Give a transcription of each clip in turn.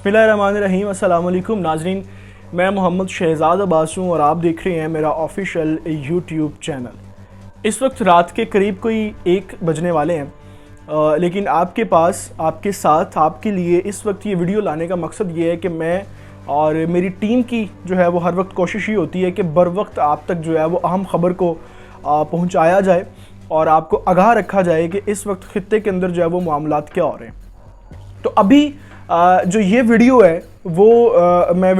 بسم اللہ الرحمن الرحیم۔ السلام علیکم ناظرین، میں محمد شہزاد عباس ہوں اور آپ دیکھ رہے ہیں میرا آفیشیل یوٹیوب چینل۔ اس وقت رات کے قریب کوئی 1 بجنے والے ہیں، لیکن آپ کے پاس، آپ کے ساتھ، آپ کے لیے اس وقت یہ ویڈیو لانے کا مقصد یہ ہے کہ میں اور میری ٹیم کی جو ہے وہ ہر وقت کوشش یہ ہوتی ہے کہ بر وقت آپ تک جو ہے وہ اہم خبر کو پہنچایا جائے اور آپ کو آگاہ رکھا جائے کہ اس وقت خطے کے اندر جو ہے وہ معاملات کیا ہو رہے ہیں۔ تو ابھی جو یہ ویڈیو ہے وہ میں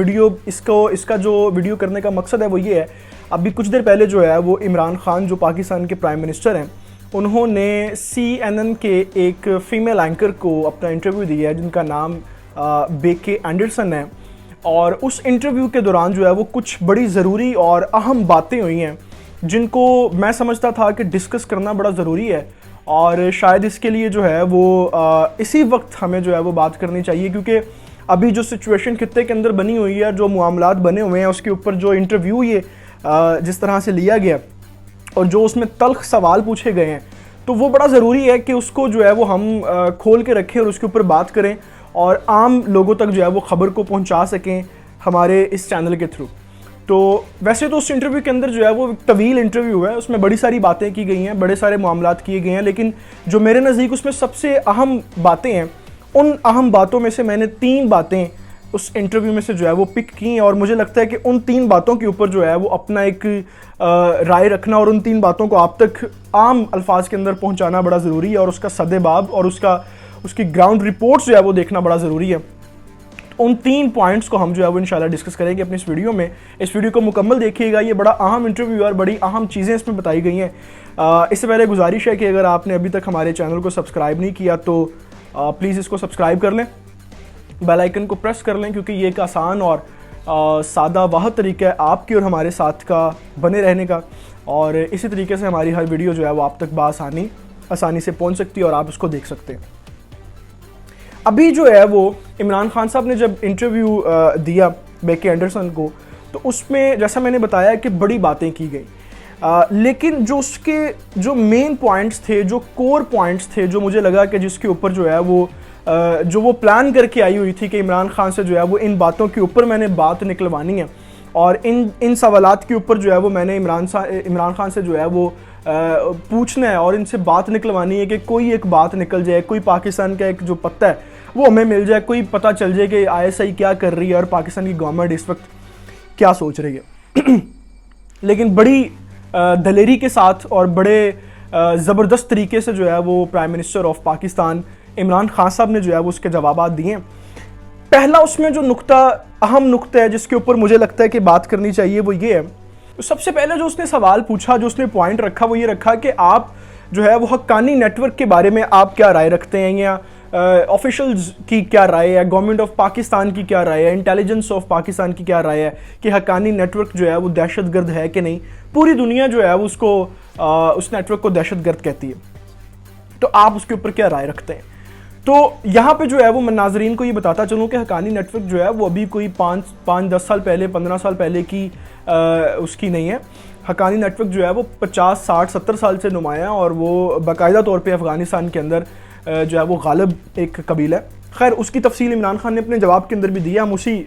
اس کا جو ویڈیو کرنے کا مقصد ہے وہ یہ ہے، ابھی کچھ دیر پہلے جو ہے وہ عمران خان جو پاکستان کے پرائم منسٹر ہیں، انہوں نے CNN کے ایک فیمیل اینکر کو اپنا انٹرویو دیا ہے جن کا نام بیکے اینڈرسن ہے، اور اس انٹرویو کے دوران جو ہے وہ کچھ بڑی ضروری اور اہم باتیں ہوئی ہیں جن کو میں سمجھتا تھا کہ ڈسکس کرنا بڑا ضروری ہے، اور شاید اس کے لیے جو ہے وہ اسی وقت ہمیں جو ہے وہ بات کرنی چاہیے، کیونکہ ابھی جو سچویشن خطے کے اندر بنی ہوئی ہے، جو معاملات بنے ہوئے ہیں، اس کے اوپر جو انٹرویو یہ جس طرح سے لیا گیا اور جو اس میں تلخ سوال پوچھے گئے ہیں، تو وہ بڑا ضروری ہے کہ اس کو جو ہے وہ ہم کھول کے رکھیں اور اس کے اوپر بات کریں اور عام لوگوں تک جو ہے وہ خبر کو پہنچا سکیں ہمارے اس چینل کے تھرو۔ تو ویسے تو اس انٹرویو کے اندر جو ہے وہ طویل انٹرویو ہے، اس میں بڑی ساری باتیں کی گئی ہیں، بڑے سارے معاملات کیے گئے ہیں، لیکن جو میرے نزدیک اس میں سب سے اہم باتیں ہیں، ان اہم باتوں میں سے میں نے 3 باتیں اس انٹرویو میں سے جو ہے وہ پک کی ہیں، اور مجھے لگتا ہے کہ ان 3 باتوں کے اوپر جو ہے وہ اپنا ایک رائے رکھنا اور ان 3 باتوں کو آپ تک عام الفاظ کے اندر پہنچانا بڑا ضروری ہے، اور اس کا صد باب اور اس کی گراؤنڈ رپورٹس جو ہے وہ دیکھنا بڑا ضروری ہے۔ ان 3 پوائنٹس کو ہم جو ہے وہ انشاءاللہ ڈسکس کریں گے اپنی اس ویڈیو میں۔ اس ویڈیو کو مکمل دیکھیے گا، یہ بڑا اہم انٹرویو اور بڑی اہم چیزیں اس میں بتائی گئی ہیں۔ اس سے پہلے گزارش ہے کہ اگر آپ نے ابھی تک ہمارے چینل کو سبسکرائب نہیں کیا تو پلیز اس کو سبسکرائب کر لیں، بیل آئیکن کو پریس کر لیں، کیونکہ یہ ایک آسان اور سادہ واحد طریقہ ہے آپ کے اور ہمارے ساتھ کا بنے رہنے کا، اور اسی طریقے سے ہماری ہر ویڈیو جو ہے وہ آپ تک آسانی سے پہنچ سکتی ہے اور آپ اس کو دیکھ سکتے ہیں۔ ابھی جو ہے وہ عمران خان صاحب نے جب انٹرویو دیا بیکے اینڈرسن کو، تو اس میں جیسا میں نے بتایا کہ بڑی باتیں کی گئی، لیکن جو اس کے جو مین پوائنٹس تھے، جو کور پوائنٹس تھے، جو مجھے لگا کہ جس کے اوپر جو ہے وہ پلان کر کے آئی ہوئی تھی کہ عمران خان سے جو ہے وہ ان باتوں کے اوپر میں نے بات نکلوانی ہے، اور ان سوالات کے اوپر جو ہے وہ میں نے عمران خان سے جو ہے وہ پوچھنا ہے اور ان سے بات نکلوانی ہے کہ کوئی ایک بات نکل جائے، کوئی پاکستان کا ایک جو پتہ ہے وہ ہمیں مل جائے، کوئی پتہ چل جائے کہ ISI کیا کر رہی ہے اور پاکستان کی گورنمنٹ اس وقت کیا سوچ رہی ہے۔ لیکن بڑی دلیری کے ساتھ اور بڑے زبردست طریقے سے جو ہے وہ prime minister of Pakistan Imran Khan صاحب نے جو ہے وہ اس کے جوابات دیے ہیں۔ پہلا اس میں جو اہم نقطہ ہے جس کے اوپر مجھے لگتا ہے کہ بات کرنی چاہیے وہ یہ ہے، سب سے پہلے جو اس نے سوال پوچھا، جو اس نے پوائنٹ رکھا، وہ یہ رکھا کہ آپ جو ہے وہ حقانی نیٹ ورک کے بارے میں آپ کیا رائے رکھتے ہیں، یا آفیشلز کی کیا رائے ہے، گورنمنٹ آف پاکستان کی کیا رائے ہے، انٹیلیجنس آف پاکستان کی کیا رائے ہے کہ حقانی نیٹ ورک جو ہے وہ دہشت گرد ہے کہ نہیں۔ پوری دنیا جو ہے اس نیٹ ورک کو دہشت گرد کہتی ہے، تو آپ اس کے اوپر کیا رائے رکھتے ہیں۔ تو یہاں پہ جو ہے وہ میں ناظرین کو یہ بتاتا چلوں کہ حقانی نیٹ ورک جو ہے وہ ابھی کوئی 5-10 سال پہلے، 15 سال پہلے کی اس کی نہیں ہے۔ حقانی نیٹ ورک جو ہے وہ 50 60 70 سال سے نمایاں، اور وہ باقاعدہ طور پہ افغانستان کے اندر جو ہے وہ غالب ایک قبیلہ ہے۔ خیر، اس کی تفصیل عمران خان نے اپنے جواب کے اندر بھی دیا، ہم اسی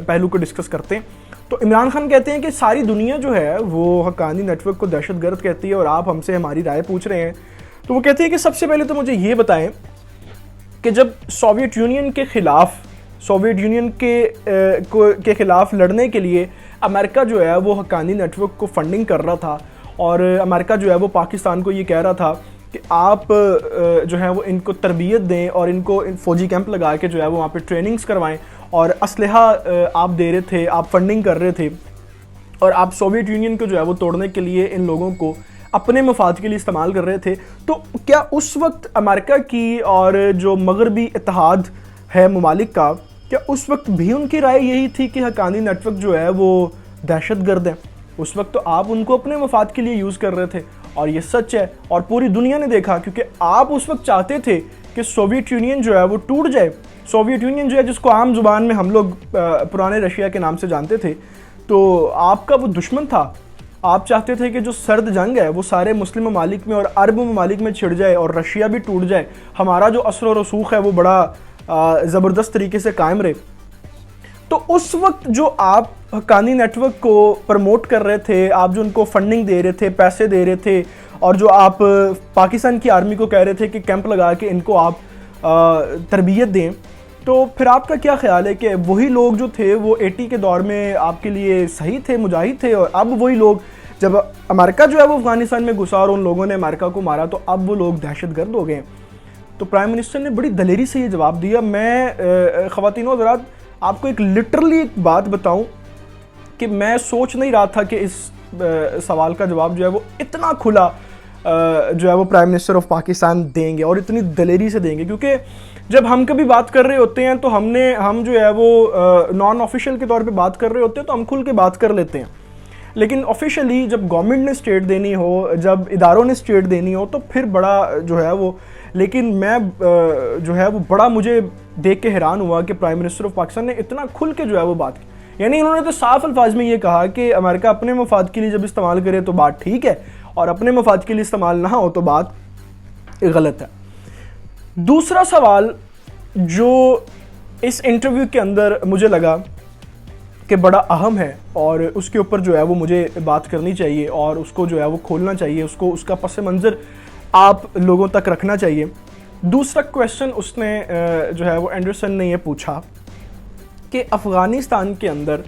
پہلو کو ڈسکس کرتے ہیں۔ تو عمران خان کہتے ہیں کہ ساری دنیا جو ہے وہ حقانی نیٹ ورک کو دہشت گرد کہتی ہے اور آپ ہم سے ہماری رائے پوچھ رہے ہیں۔ تو وہ کہتے ہیں کہ سب سے پہلے تو مجھے یہ بتائیں کہ جب سوویت یونین کے خلاف لڑنے کے لیے امریکہ جو ہے وہ حقانی نیٹ ورک کو فنڈنگ کر رہا تھا، اور امریکہ جو ہے وہ پاکستان کو یہ کہہ رہا تھا کہ آپ جو ہے وہ ان کو تربیت دیں اور ان کو فوجی کیمپ لگا کے جو ہے وہ وہاں پہ ٹریننگز کروائیں، اور اسلحہ آپ دے رہے تھے، آپ فنڈنگ کر رہے تھے، اور آپ سوویت یونین کو جو ہے وہ توڑنے کے لیے ان لوگوں کو اپنے مفاد کے لیے استعمال کر رہے تھے۔ تو کیا اس وقت امریکہ کی اور جو مغربی اتحاد ہے ممالک کا، کیا اس وقت بھی ان کی رائے یہی تھی کہ حقانی نیٹ ورک جو ہے وہ دہشت گرد ہے؟ اس وقت تو آپ ان کو اپنے مفاد کے لیے یوز کر رہے تھے، اور یہ سچ ہے اور پوری دنیا نے دیکھا، کیونکہ آپ اس وقت چاہتے تھے کہ سوویت یونین جو ہے وہ ٹوٹ جائے۔ سوویت یونین جو ہے جس کو عام زبان میں ہم لوگ پرانے رشیا کے نام سے جانتے تھے، تو آپ کا وہ دشمن تھا۔ آپ چاہتے تھے کہ جو سرد جنگ ہے وہ سارے مسلم ممالک میں اور عرب ممالک میں چھڑ جائے اور رشیا بھی ٹوٹ جائے، ہمارا جو اثر و رسوخ ہے وہ بڑا زبردست طریقے سے قائم رہے۔ تو اس وقت جو آپ حقانی نیٹ ورک کو پروموٹ کر رہے تھے, آپ جو ان کو فنڈنگ دے رہے تھے, پیسے دے رہے تھے, اور جو آپ پاکستان کی آرمی کو کہہ رہے تھے کہ کیمپ لگا کے ان کو آپ تربیت دیں, تو پھر آپ کا کیا خیال ہے کہ وہی لوگ جو تھے وہ 80 کے دور میں آپ کے لیے صحیح تھے, مجاہد تھے, اور اب وہی لوگ جب امریکہ جو ہے وہ افغانستان میں گھسا اور ان لوگوں نے امریکہ کو مارا تو اب وہ لوگ دہشت گرد ہو گئے؟ تو پرائم منسٹر نے بڑی دلیری سے یہ جواب دیا. میں خواتین و حضرات آپ کو ایک لٹرلی ایک بات بتاؤں کہ میں سوچ نہیں رہا تھا کہ اس سوال کا جواب جو ہے وہ اتنا کھلا جو ہے وہ پرائم منسٹر آف پاکستان دیں گے اور اتنی دلیری سے دیں گے, کیونکہ جب ہم کبھی بات کر رہے ہوتے ہیں تو ہم جو ہے وہ نان آفیشیل کے طور پہ بات کر رہے ہوتے ہیں تو ہم کھل کے بات کر لیتے ہیں, لیکن آفیشیلی جب گورنمنٹ نے اسٹیٹ دینی ہو, جب اداروں نے اسٹیٹ دینی ہو تو پھر بڑا جو ہے وہ, لیکن میں جو ہے وہ بڑا مجھے دیکھ کے حیران ہوا کہ پرائم منسٹر آف پاکستان نے اتنا کھل کے جو ہے وہ بات کی. یعنی انہوں نے تو صاف الفاظ میں یہ کہا کہ امریکہ اپنے مفاد کے لیے جب استعمال کرے تو بات ٹھیک ہے, اور اپنے مفاد کے لیے استعمال نہ ہو تو بات غلط ہے. دوسرا سوال جو اس انٹرویو کے اندر مجھے لگا کہ بڑا اہم ہے اور اس کے اوپر جو ہے وہ مجھے بات کرنی چاہیے اور اس کو جو ہے وہ کھولنا چاہیے, اس کا پس منظر آپ لوگوں تک رکھنا چاہیے. دوسرا کویسچن اس نے جو ہے وہ اینڈرسن نے یہ پوچھا کہ افغانستان کے اندر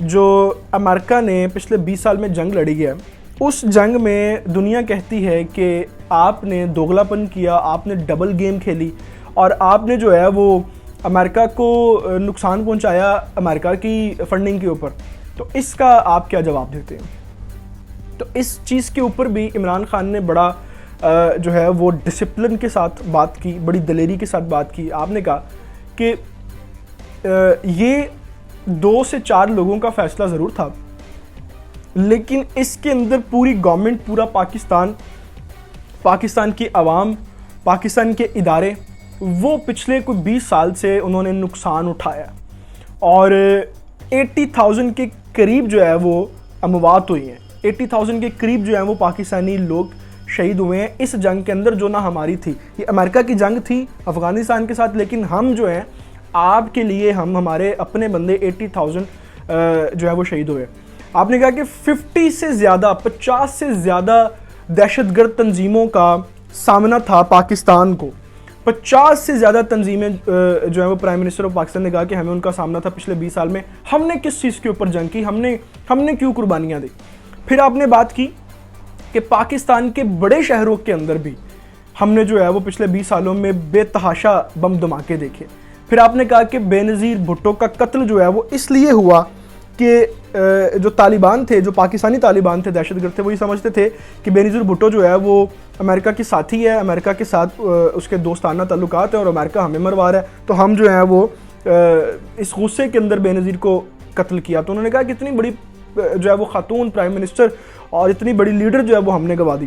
جو امریکہ نے پچھلے 20 سال میں جنگ لڑی ہے, اس جنگ میں دنیا کہتی ہے کہ آپ نے دوغلا پن کیا, آپ نے ڈبل گیم کھیلی اور آپ نے جو ہے وہ امریکہ کو نقصان پہنچایا امریکہ کی فنڈنگ کے اوپر. تو اس کا آپ کیا جواب دیتے ہیں؟ تو اس چیز کے اوپر بھی عمران خان نے بڑا جو ہے وہ ڈسپلن کے ساتھ بات کی, بڑی دلیری کے ساتھ بات کی. آپ نے کہا کہ یہ 2 سے 4 لوگوں کا فیصلہ ضرور تھا, لیکن اس کے اندر پوری گورنمنٹ, پورا پاکستان کی عوام, پاکستان کے ادارے, وہ پچھلے کوئی 20 سال سے انہوں نے نقصان اٹھایا اور 80,000 کے قریب جو ہے وہ اموات ہوئی ہیں, 80,000 کے قریب جو ہیں وہ پاکستانی لوگ شہید ہوئے ہیں اس جنگ کے اندر, جو نہ ہماری تھی. یہ امریکہ کی جنگ تھی افغانستان کے ساتھ, لیکن ہم جو ہیں آپ کے لیے ہمارے اپنے بندے 80,000 جو ہے وہ شہید ہوئے. آپ نے کہا کہ 50 سے زیادہ 50 سے زیادہ دہشت گرد تنظیموں کا سامنا تھا پاکستان کو. 50 سے زیادہ تنظیمیں جو ہیں وہ پرائم منسٹر آف پاکستان نے کہا کہ ہمیں ان کا سامنا تھا پچھلے 20 سال میں. ہم نے کس چیز کے اوپر جنگ کی, ہم نے کیوں قربانیاں دی؟ پھر آپ نے بات کی کہ پاکستان کے بڑے شہروں کے اندر بھی ہم نے جو ہے وہ پچھلے 20 سالوں میں بے تحاشا بم دھماکے دیکھے. پھر آپ نے کہا کہ بے نظیر بھٹو کا قتل جو ہے وہ اس لیے ہوا کہ جو طالبان تھے, جو پاکستانی طالبان تھے, دہشت گرد تھے, وہ یہ سمجھتے تھے کہ بے نظیر بھٹو جو ہے وہ امریکہ کی ساتھی ہے, امریکہ کے ساتھ اس کے دوستانہ تعلقات ہیں اور امریکہ ہمیں مروا رہا ہے, تو ہم جو ہیں وہ اس غصے کے اندر بے نظیر کو قتل کیا. تو انہوں نے کہا کہ اتنی بڑی جو ہے وہ خاتون پرائم منسٹر اور اتنی بڑی لیڈر جو ہے وہ ہم نے گوا دی.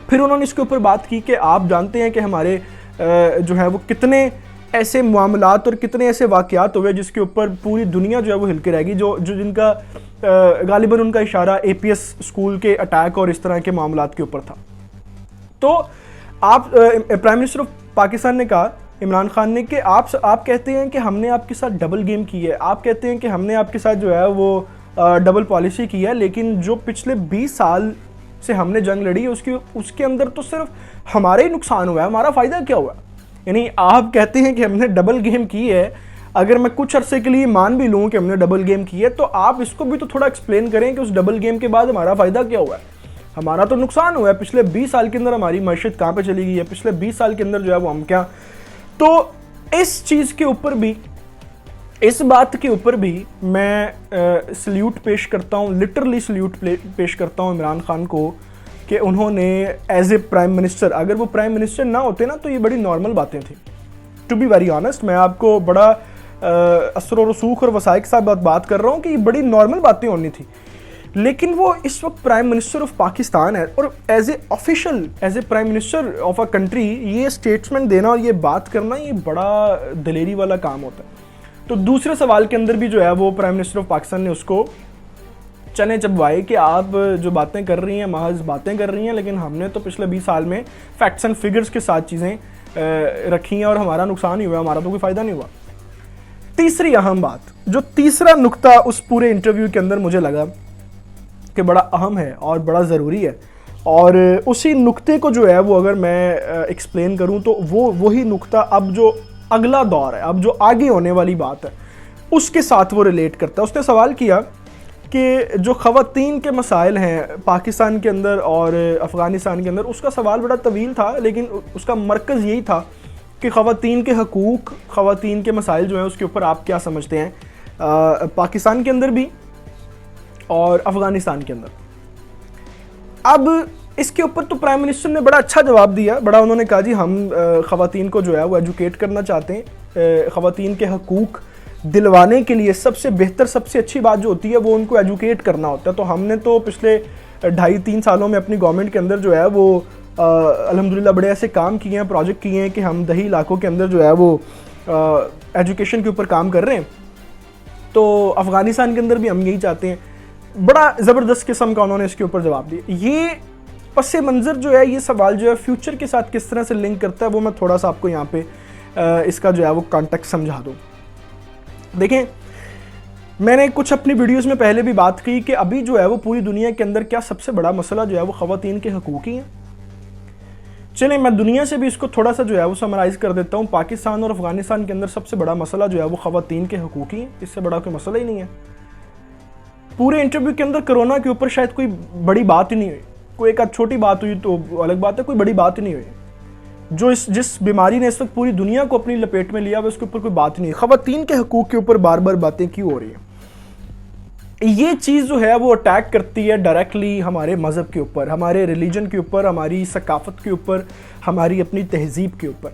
پھر انہوں نے اس کے اوپر بات کی کہ آپ جانتے ہیں کہ ہمارے جو ہے وہ کتنے ایسے معاملات اور کتنے ایسے واقعات ہوئے جس کے اوپر پوری دنیا جو ہے وہ ہل کے رہے گی, جو جن کا غالباً ان کا اشارہ APS اسکول کے اٹیک اور اس طرح کے معاملات کے اوپر تھا. تو آپ پرائم منسٹر آف پاکستان نے کہا, عمران خان نے, کہ آپ کہتے ہیں کہ ہم نے آپ کے ساتھ ڈبل گیم کی ہے, آپ کہتے ہیں کہ ہم نے آپ کے ساتھ جو ہے وہ ڈبل پالیسی کی ہے, لیکن جو پچھلے 20 سال سے ہم نے جنگ لڑی ہے اس کے اندر تو صرف ہمارا ہی نقصان ہوا ہے, ہمارا فائدہ کیا ہوا؟ یعنی آپ کہتے ہیں کہ ہم نے ڈبل گیم کی ہے, اگر میں کچھ عرصے کے لیے مان بھی لوں کہ ہم نے ڈبل گیم کی ہے تو آپ اس کو بھی تو تھوڑا ایکسپلین کریں کہ اس ڈبل گیم کے بعد ہمارا فائدہ کیا ہوا ہے. ہمارا تو نقصان ہوا ہے, پچھلے 20 سال کے اندر ہماری معیشت کہاں پہ چلی گئی ہے, پچھلے 20 سال کے اندر جو ہے وہ ہم کیا. تو اس چیز کے اوپر بھی, اس بات کے اوپر بھی میں سلیوٹ پیش کرتا ہوں, لٹرلی سلیوٹ پیش کرتا ہوں عمران خان کو کہ انہوں نے ایز اے پرائم منسٹر, اگر وہ پرائم منسٹر نہ ہوتے نا تو یہ بڑی نارمل باتیں تھیں. ٹو بی ویری آنیسٹ, میں آپ کو بڑا اثر و رسوخ اور وثائق سے بات کر رہا ہوں کہ یہ بڑی نارمل باتیں ہونی تھی, لیکن وہ اس وقت پرائم منسٹر آف پاکستان ہے اور as a official, as a prime minister of a country یہ اسٹیٹمنٹ دینا اور یہ بات کرنا یہ بڑا دلیری والا کام ہوتا ہے. تو دوسرے سوال کے اندر بھی جو ہے وہ پرائم منسٹر آف پاکستان نے اس کو چنے چبوائے کہ آپ جو باتیں کر رہی ہیں محض باتیں کر رہی ہیں, لیکن ہم نے تو پچھلے 20 سال میں فیکٹس اینڈ فگرز کے ساتھ چیزیں رکھی ہیں اور ہمارا نقصان ہی ہوا, ہمارا تو کوئی فائدہ نہیں ہوا. تیسری اہم بات، جو تیسرا نقطہ اس پورے انٹرویو کے اندر مجھے لگا کہ بڑا اہم ہے اور بڑا ضروری ہے، اور اسی نقطے کو جو ہے وہ اگر میں ایکسپلین کروں تو وہی نقطہ اب جو اگلا دور ہے، اب جو آگے ہونے والی بات ہے اس کے ساتھ وہ ریلیٹ کرتا ہے۔ اس نے سوال کیا کہ جو خواتین کے مسائل ہیں پاکستان کے اندر اور افغانستان کے اندر، اس کا سوال بڑا طویل تھا، لیکن اس کا مرکز یہی تھا کہ خواتین کے حقوق، خواتین کے مسائل جو ہیں اس کے اوپر آپ کیا سمجھتے ہیں، پاکستان کے اندر بھی اور افغانستان کے اندر۔ اب اس کے اوپر تو پرائم منسٹر نے بڑا اچھا جواب دیا، بڑا انہوں نے کہا جی ہم خواتین کو جو ہے وہ ایجوکیٹ کرنا چاہتے ہیں، خواتین کے حقوق دلوانے کے لیے سب سے بہتر، سب سے اچھی بات جو ہوتی ہے وہ ان کو ایجوکیٹ کرنا ہوتا ہے۔ تو ہم نے تو پچھلے 2.5-3 سالوں میں اپنی گورنمنٹ کے اندر جو ہے وہ الحمدللہ بڑے ایسے کام کیے ہیں، پروجیکٹ کیے ہیں کہ ہم دیہی علاقوں کے اندر جو ہے وہ ایجوکیشن کے اوپر کام کر رہے ہیں۔ تو افغانستان کے اندر بھی ہم یہی چاہتے ہیں۔ بڑا زبردست قسم کا انہوں نے اس کے اوپر جواب دیا۔ یہ پس منظر جو ہے، یہ سوال جو ہے فیوچر کے ساتھ کس طرح سے لنک کرتا ہے، وہ میں تھوڑا سا آپ کو یہاں پہ اس کا جو ہے وہ کانٹیکٹ سمجھا دوں۔ دیکھیں، میں نے کچھ اپنی ویڈیوز میں پہلے بھی بات کی کہ ابھی جو ہے وہ پوری دنیا کے اندر کیا سب سے بڑا مسئلہ جو ہے وہ خواتین کے حقوق ہی ہیں۔ چلیں میں دنیا سے بھی اس کو تھوڑا سا جو ہے وہ سمرائز کر دیتا ہوں۔ پاکستان اور افغانستان کے اندر سب سے بڑا مسئلہ جو ہے وہ خواتین کے حقوق ہی ہیں، اس سے بڑا کوئی مسئلہ ہی نہیں ہے۔ پورے انٹرویو کے اندر کرونا کے اوپر شاید کوئی بڑی بات ہی نہیں ہوئی، کوئی ایک چھوٹی بات ہوئی تو الگ بات ہے، کوئی بڑی بات ہی نہیں ہوئی۔ جو جس بیماری نے اس وقت پوری دنیا کو اپنی لپیٹ میں لیا وہ اس کے اوپر کوئی بات نہیں ہے۔ خواتین کے حقوق کے اوپر بار بار باتیں کیوں ہو رہی ہیں؟ یہ چیز جو ہے وہ اٹیک کرتی ہے ڈائریکٹلی ہمارے مذہب کے اوپر، ہمارے ریلیجن کے اوپر، ہماری ثقافت کے اوپر، ہماری اپنی تہذیب کے اوپر۔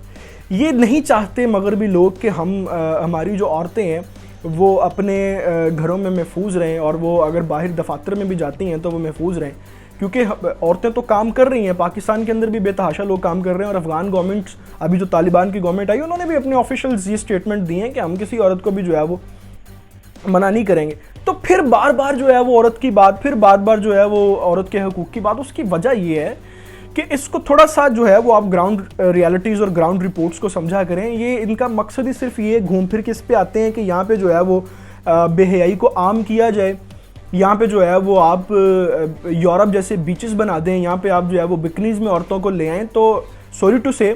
یہ نہیں چاہتے مغربی لوگ کہ ہماری جو عورتیں ہیں وہ اپنے گھروں میں محفوظ رہیں، اور وہ اگر باہر دفاتر میں بھی جاتی ہیں تو وہ محفوظ رہیں، کیونکہ عورتیں تو کام کر رہی ہیں، پاکستان کے اندر بھی بے تحاشا لوگ کام کر رہے ہیں، اور افغان گورنمنٹ، ابھی جو طالبان کی گورنمنٹ آئی، انہوں نے بھی اپنے آفیشیلز یہ سٹیٹمنٹ دی ہیں کہ ہم کسی عورت کو بھی جو ہے وہ منع نہیں کریں گے۔ تو پھر بار بار جو ہے وہ عورت کی بات، پھر بار بار جو ہے وہ عورت کے حقوق کی بات، اس کی وجہ یہ ہے کہ اس کو تھوڑا سا جو ہے وہ آپ گراؤنڈ ریالٹیز اور گراؤنڈ رپورٹس کو سمجھا کریں۔ یہ ان کا مقصد ہی صرف یہ گھوم پھر کے اس پہ آتے ہیں کہ یہاں پہ جو ہے وہ بے حیائی کو عام کیا جائے، یہاں پہ جو ہے وہ آپ یورپ جیسے بیچز بنا دیں، یہاں پہ آپ جو ہے وہ بکنیز میں عورتوں کو لے آئیں۔ تو سوری ٹو سے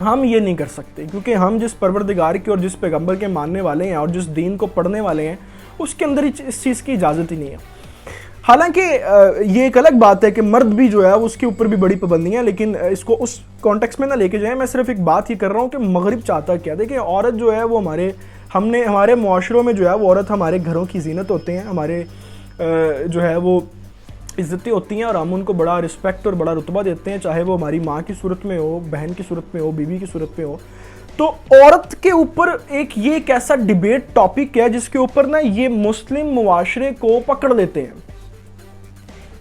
ہم یہ نہیں کر سکتے، کیونکہ ہم جس پروردگار کے اور جس پیغمبر کے ماننے والے ہیں اور جس دین کو پڑھنے والے ہیں، اس کے اندر اس چیز کی اجازت ہی نہیں ہے۔ حالانکہ یہ ایک الگ بات ہے کہ مرد بھی جو ہے اس کے اوپر بھی بڑی پابندیاں، لیکن اس کو اس کانٹیکس میں نہ لے کے جائیں۔ میں صرف ایک بات یہ کر رہا ہوں کہ مغرب چاہتا کیا، دیکھیں عورت جو ہے وہ ہمارے معاشروں میں جو ہے وہ عورت ہمارے گھروں کی زینت ہوتے ہیں، ہمارے جو ہے وہ عزتیں ہوتی ہیں، اور ہم ان کو بڑا رسپیکٹ اور بڑا رتبہ دیتے ہیں، چاہے وہ ہماری ماں کی صورت میں ہو، بہن کی صورت میں ہو، بیوی کی صورت میں ہو۔ تو عورت کے اوپر یہ ایک ایسا ڈیبیٹ ٹاپک ہے جس کے اوپر نا یہ مسلم معاشرے کو پکڑ لیتے ہیں،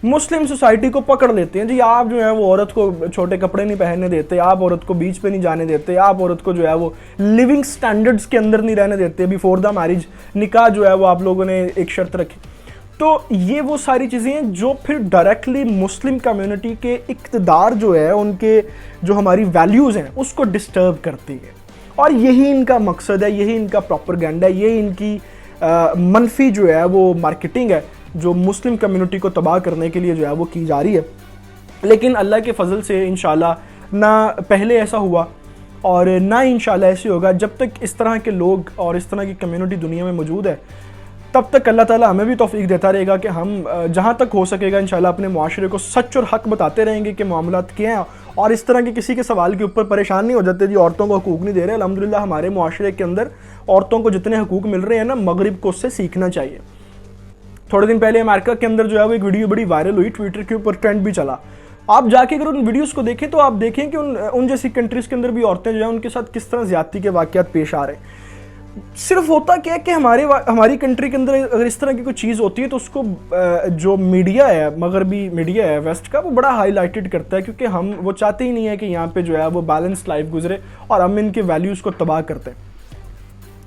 مسلم سوسائٹی کو پکڑ لیتے ہیں۔ جی آپ جو ہے وہ عورت کو چھوٹے کپڑے نہیں پہننے دیتے، آپ عورت کو بیچ پہ نہیں جانے دیتے، آپ عورت کو جو ہے وہ لیونگ سٹینڈرڈز کے اندر نہیں رہنے دیتے، بیفور دا میرج نکاح جو ہے وہ آپ لوگوں نے ایک شرط رکھی۔ تو یہ وہ ساری چیزیں ہیں جو پھر ڈائریکٹلی مسلم کمیونٹی کے اقتدار جو ہے، ان کے جو ہماری ویلیوز ہیں اس کو ڈسٹرب کرتی ہے، اور یہی ان کا مقصد ہے، یہی ان کا پروپیگنڈا ہے، یہی ان کی منفی جو ہے وہ مارکیٹنگ ہے جو مسلم کمیونٹی کو تباہ کرنے کے لیے جو ہے وہ کی جا رہی ہے۔ لیکن اللہ کے فضل سے انشاءاللہ نہ پہلے ایسا ہوا اور نہ انشاءاللہ ایسے ہوگا۔ جب تک اس طرح کے لوگ اور اس طرح کی کمیونٹی دنیا میں موجود ہے، تب تک اللہ تعالیٰ ہمیں بھی توفیق دیتا رہے گا کہ ہم جہاں تک ہو سکے گا انشاءاللہ اپنے معاشرے کو سچ اور حق بتاتے رہیں گے کہ معاملات کیا ہیں، اور اس طرح کے کسی کے سوال کے اوپر پریشان نہیں ہو جاتے جی عورتوں کو حقوق نہیں دے رہے۔ الحمدللہ ہمارے معاشرے کے اندر عورتوں کو جتنے حقوق مل رہے ہیں نا، مغرب کو اس سے سیکھنا چاہیے۔ تھوڑے دن پہلے امریکہ کے اندر جو ہے وہ ایک ویڈیو بڑی وائرل ہوئی، ٹویٹر کے اوپر ٹرینڈ بھی چلا۔ آپ جا کے اگر ان ویڈیوز کو دیکھیں تو آپ دیکھیں کہ ان جیسی کنٹریز کے اندر بھی عورتیں جو ہیں ان کے ساتھ کس طرح زیادتی کے واقعات پیش آ رہے ہیں۔ صرف ہوتا کیا ہے کہ ہماری کنٹری کے اندر اگر اس طرح کی کوئی چیز ہوتی ہے تو اس کو جو میڈیا ہے، مغربی میڈیا ہے ویسٹ کا، وہ بڑا ہائی لائٹڈ کرتا ہے، کیونکہ وہ چاہتے ہی نہیں ہے کہ یہاں پہ جو ہے وہ بیلنس لائف گزرے، اور ہم ان کے ویلیوز کو تباہ کرتے ہیں،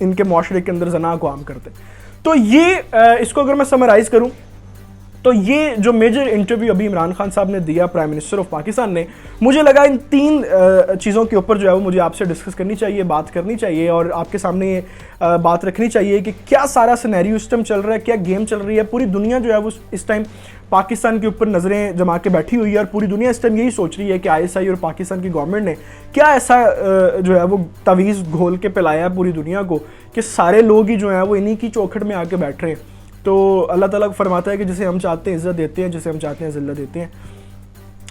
ان کے معاشرے کے اندر زنا کو عام کرتے ہیں۔ تو یہ اس کو اگر میں سمرائز کروں تو یہ جو میجر انٹرویو ابھی عمران خان صاحب نے دیا پرائم منسٹر آف پاکستان نے, مجھے لگا ان 3 چیزوں کے اوپر جو ہے وہ مجھے آپ سے ڈسکس کرنی چاہیے, بات کرنی چاہیے اور آپ کے سامنے یہ بات رکھنی چاہیے کہ کیا سارا سینیریو اس ٹائم چل رہا ہے, کیا گیم چل رہی ہے. پوری دنیا جو ہے وہ اس ٹائم پاکستان کے اوپر نظریں جما کے بیٹھی ہوئی ہے اور پوری دنیا اس ٹائم یہی سوچ رہی ہے کہ ISI اور پاکستان کی گورنمنٹ نے کیا ایسا جو ہے وہ تعویذ گھول کے پلایا ہے پوری دنیا کو کہ سارے لوگ ہی جو ہیں وہ انہی کی چوکھٹ میں آ کے بیٹھ رہے ہیں. تو اللہ تعالیٰ فرماتا ہے کہ جسے ہم چاہتے ہیں عزت دیتے ہیں, جسے ہم چاہتے ہیں ذلت دیتے ہیں.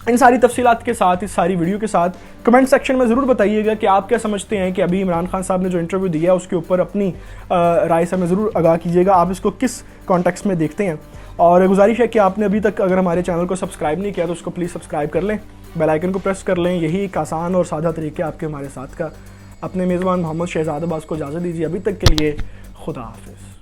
ان ساری تفصیلات کے ساتھ, اس ساری ویڈیو کے ساتھ کمنٹ سیکشن میں ضرور بتائیے گا کہ آپ کیا سمجھتے ہیں کہ ابھی عمران خان صاحب نے جو انٹرویو دیا ہے اس کے اوپر اپنی رائے سے ہمیں ضرور آگاہ کیجیے گا, آپ اس کو کس کانٹیکسٹ میں دیکھتے ہیں. اور گزارش ہے کہ آپ نے ابھی تک اگر ہمارے چینل کو سبسکرائب نہیں کیا تو اس کو پلیز سبسکرائب کر لیں, بیل آئیکن کو پریس کر لیں. یہی ایک آسان اور سادہ طریقہ آپ کے ہمارے ساتھ کا. اپنے میزبان محمد شہزاد عباس کو اجازت دیجیے, ابھی تک کے لیے خدا حافظ.